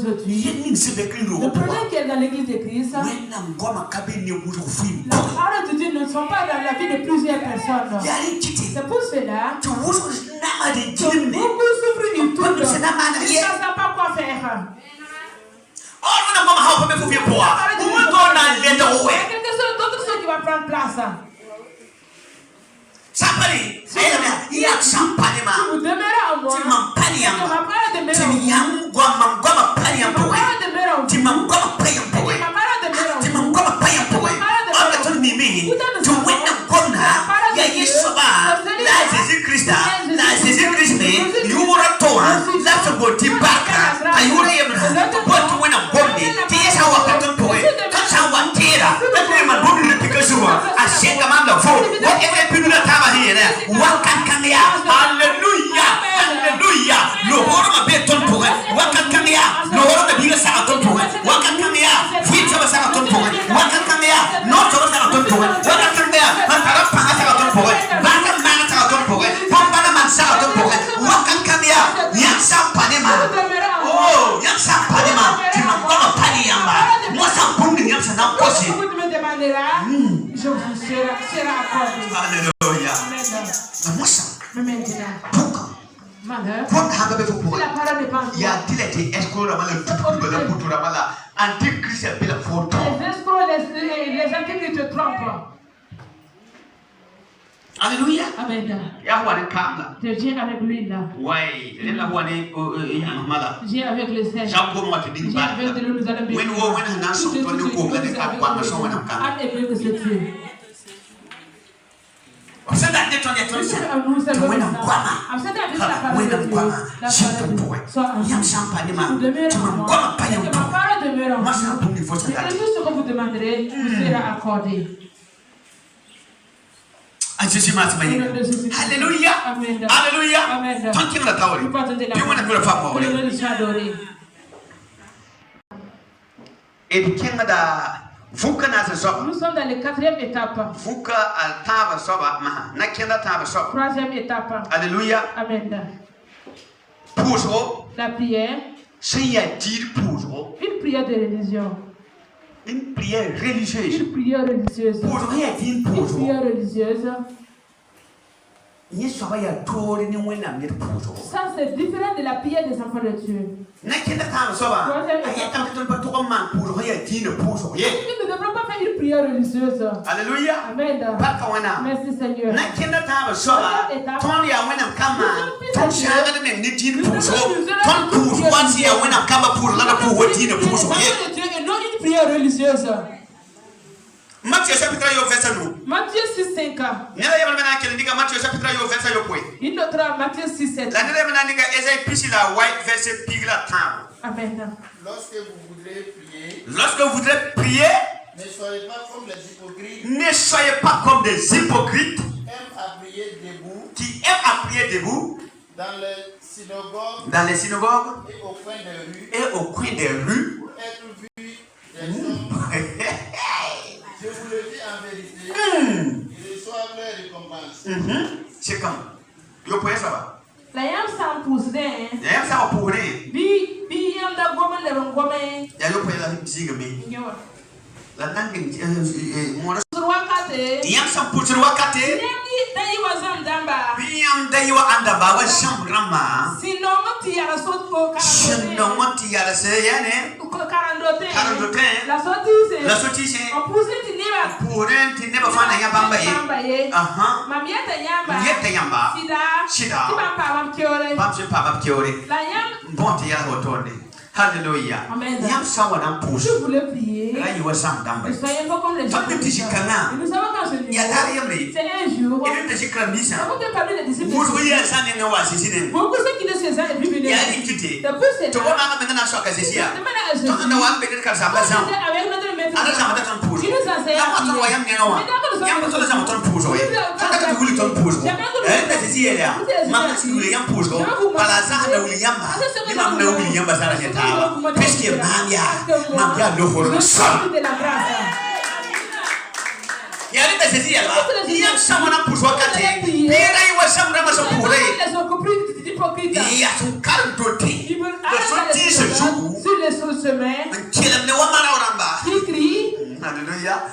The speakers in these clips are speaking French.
aujourd'hui, le problème qu'il y a dans l'église de Christ, la parole de Dieu ne sont pas dans la vie de plusieurs personnes. C'est pour cela que beaucoup souffrent du tout. Ils ne savent pas quoi faire. Il y a quelque chose d'autre qui va prendre place. Vous demeurez en moi. Ma parole demeure en vous. Ma parole demeure en vous. Ma parole demeure en vous. Je vous sera accordé. Alléluia. Malheur. Si la parole n'est pas en toi. Les antichrists te trompent. Alléluia. Amen. Tu viens avec lui là. Viens avec le Seigneur. Viens avec de l'eau, nous allons bénir. Vous demanderez, vous sera accordé. Alléluia. Alléluia. Nous sommes dans la 4e étape. 3e étape. Alléluia. Amen. La prière. Une prière de religion. Une prière religieuse. Une prière religieuse. Une prière religieuse. Ça, c'est différent de la prière des enfants de Dieu. Nous ne devons pas faire une prière religieuse. Alléluia. Amen. Merci Seigneur. Une prière religieuse. Matthieu chapitre 8 verset 9. Matthieu 6:5. Une autre Matthieu 6:7. Amen. Lorsque vous voudrez prier, ne soyez pas comme les hypocrites. Ne soyez pas comme des hypocrites qui aiment à prier debout. Dans les synagogues et au coin des rues. Pour être vus des hommes. Je vous le dis en vérité, ils reçoivent leur récompense. C'est comme. Yo pouvez savoir. La yam sam pousne. Yam sam pousne. Bi yam da goma le ngome. Ya yo pouvez la musique mais. La langue wakate. Yam sam pousne wakate. Nemi dayi wazam damba. Bi yam dayi wa andaba wa sham rama. Sinongo ti ya sot ko karandote. Sinongo ti ya se yane. Karandote. La sotise. On pousse ti neba. Pourrait ti neba fana ya bamba ye. Mamieta yamba. Mieta yamba. Sida. Ti papa mam kiore. Papa kiore. La yam. Bon ti ya hotonde. Alléluia. Yam sawa na pousse. Je voulais prier. Là il va sam damba. Ne soyez pas comme les gens. Nous savons quand c'est ya dari yamri. C'est un jour. Et nous te jikra misa. Avant de parler des disciples. Vous voyez ça ne wa sisine. Beaucoup ceux qui ne se savent plus venir. Ya ni kiti. C'est pour cela. To na ka na so ka sisia. To na wa be ka sa ba sa. Avec notre maître. Ala sa mata tan pousse. Il nous enseigne. Ya ma to wa yam ne wa. Yam to sa mata tan pousse. Sa ka wuli tan pousse. Ta sisia ya. Ma ka si wuli yam pousse. Pala sa na wuli yam ba. Ni ma na wuli yam ba sa na ta. Puisque Maria lo horo sa. Yari ta sisia la. Yam sa na pousse wakati. Ni ra yi wa sa na ma so pousse. hypocrite. Et à son calme doté. Il veut sortir ce jour. sur les sommets. Qui crie. Alléluia.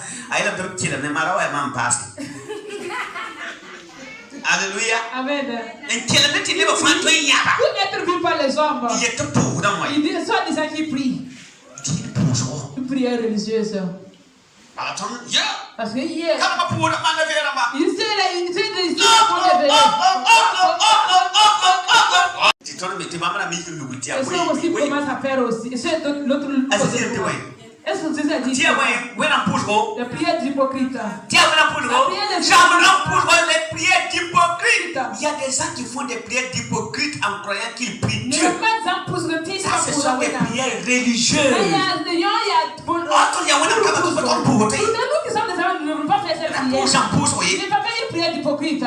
Alléluia. Amen. Et qui est le Pour être vu par les hommes. Il est pour dans moi. Il dit soit disant qu'il prie. Une prière religieuse. Parce que hier, il sait des histoires pour révéler. Et ça aussi commence à faire aussi. Et c'est l'autre côté. Est-ce que c'est ça dit? La prière d'hypocrite. Il y a des gens qui font des prières d'hypocrites en croyant qu'ils prient Dieu. Ça, ce sont des prières religieuses. Nous qui sommes des hommes, nous ne pouvons pas faire cette prière. Il ne faut pas une prière d'hypocrite.